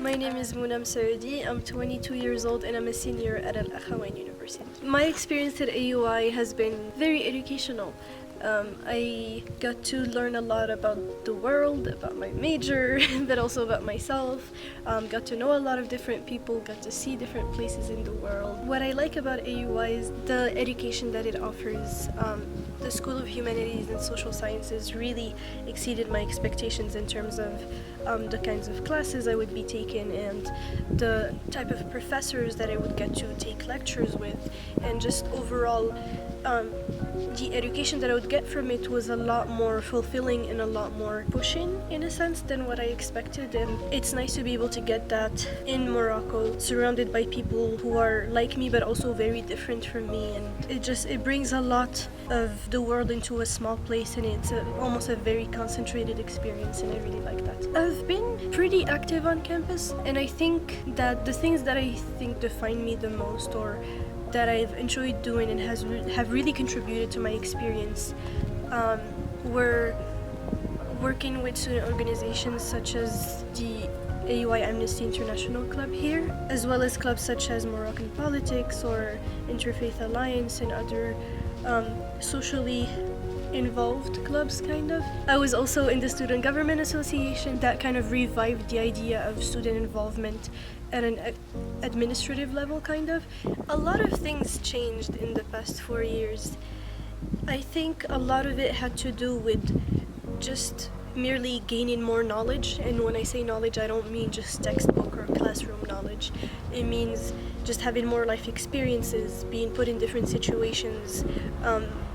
My name is Mouna. I'm 22 years old and I'm a senior at Akhawayn University. My experience at AUI has been very educational. I got to learn a lot about the world, about my major, but also about myself. Got to know a lot of different people, got to see different places in the world. What I like about AUI is the education that it offers. The School of Humanities and Social Sciences really exceeded my expectations in terms of the kinds of classes I would be taking and the type of professors that I would get to take lectures with, and just overall the education that I would get from it was a lot more fulfilling and a lot more pushing in a sense than what I expected, and it's nice to be able to get that in Morocco, surrounded by people who are like me but also very different from me, and it brings a lot of the world into a small place, and it's almost a very concentrated experience, and I really like that. I've been pretty active on campus, and I think that the things that I think define me the most, or that I've enjoyed doing and have really contributed to my experience, were working with student organizations such as the AUI Amnesty International Club here, as well as clubs such as Moroccan Politics or Interfaith Alliance and other socially involved clubs, kind of. I was also in the Student Government Association that kind of revived the idea of student involvement at an administrative level, kind of. A lot of things changed in the past 4 years. I think a lot of it had to do with just merely gaining more knowledge, and when I say knowledge, I don't mean just textbook or classroom knowledge. It means just having more life experiences, being put in different situations,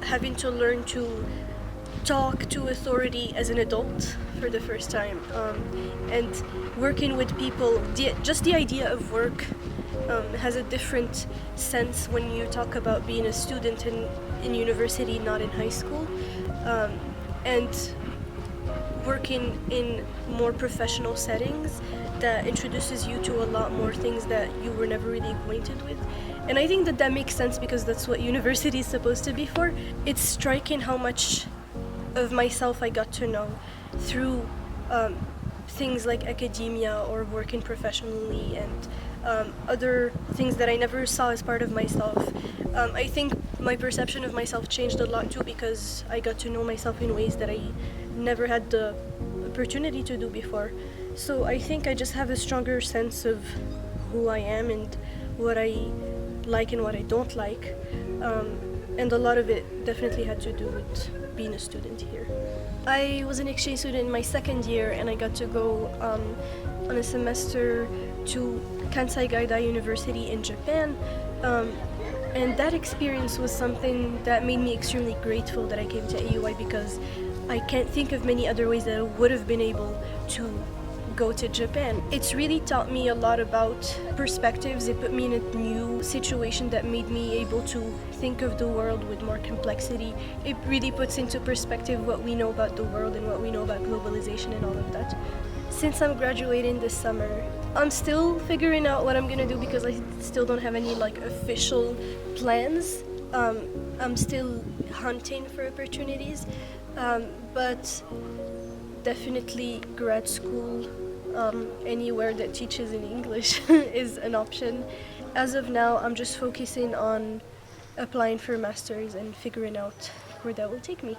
having to learn to talk to authority as an adult for the first time, and working with people. Just the idea of work has a different sense when you talk about being a student in university, not in high school, and working in more professional settings that introduces you to a lot more things that you were never really acquainted with. And I think that makes sense because that's what university is supposed to be for. It's striking how much of myself I got to know through things like academia or working professionally and other things that I never saw as part of myself. I think my perception of myself changed a lot too because I got to know myself in ways that I never had the opportunity to do before. So I think I just have a stronger sense of who I am and what I like and what I don't like. And a lot of it definitely had to do with being a student here. I was an exchange student in my second year, and I got to go on a semester to Kansai Gaidai University in Japan. And that experience was something that made me extremely grateful that I came to AUI, because I can't think of many other ways that I would have been able to go to Japan. It's really taught me a lot about perspectives. It put me in a new situation that made me able to think of the world with more complexity. It really puts into perspective what we know about the world and what we know about globalization and all of that. Since I'm graduating this summer, I'm still figuring out what I'm gonna do because I still don't have any official plans. I'm still hunting for opportunities, but definitely grad school, anywhere that teaches in English is an option. As of now, I'm just focusing on applying for masters and figuring out where that will take me.